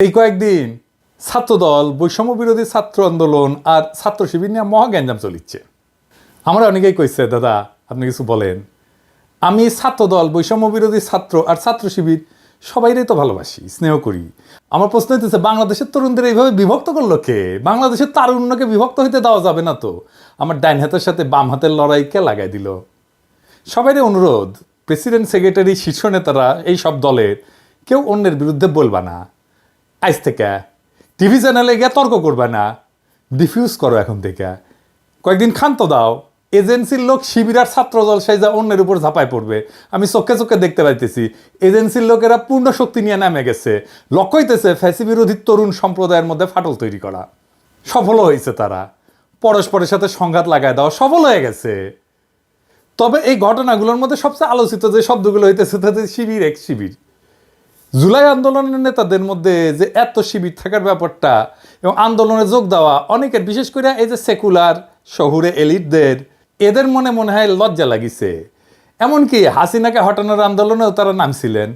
এই কয়েকদিন ছাত্রদল, বৈষম্য বিরোধী ছাত্র আন্দোলন আর ছাত্র শিবির নিয়ে মহা গ্যাঞ্জাম চলিচ্ছে। আমরা অনেকেই কইছে, দাদা আপনি কিছু বলেন। আমি ছাত্রদল, বৈষম্য বিরোধী ছাত্র আর ছাত্র শিবির সবাইরই তো ভালোবাসি, স্নেহ করি। আমার প্রশ্ন হইতেছে, বাংলাদেশের তরুণদের এইভাবে বিভক্ত করলো কে? বাংলাদেশের তারুণ্যকে বিভক্ত হইতে দেওয়া যাবে না তো। আমার ডাইন হাতের সাথে বাম হাতের লড়াই কে লাগাই দিল? সবাইরই অনুরোধ, প্রেসিডেন্ট, সেক্রেটারি, শীর্ষ নেতারা এই সব দলের কেউ অন্যের বিরুদ্ধে বলবা না। আজ থেকে টিভি চ্যানেলে গিয়ে তর্ক করবে না, ডিফিউজ করো এখন থেকে। কয়েকদিন ক্ষান্ত দাও। এজেন্সির লোক শিবির আর ছাত্রদল সাইজা অন্যের উপর ঝাঁপায় পড়বে। আমি চোখে চোখে দেখতে পাইতেছি এজেন্সির লোকেরা পূর্ণ শক্তি নিয়ে নামে গেছে। লক্ষ্য হইতেছে ফ্যাসি বিরোধী তরুণ সম্প্রদায়ের মধ্যে ফাটল তৈরি করা। সফল হয়েছে তারা। পরস্পরের সাথে সংঘাত লাগায় দেওয়া সফল হয়ে গেছে। তবে এই ঘটনাগুলোর মধ্যে সবচেয়ে আলোচিত যে শব্দগুলো হইতেছে তাদের শিবির এক শিবির। জুলাই আন্দোলনের নেতাদের মধ্যে যে এত শিবির থাকার ব্যাপারটা এবং আন্দোলনে যোগ দেওয়া অনেকের, বিশেষ করে এই যে সেকুলার শহুরে এলিটদের, এদের মনে মনে হয় লজ্জা লাগিছে। এমনকি হাসিনাকে হটানোর আন্দোলনেও তারা নামছিলেন।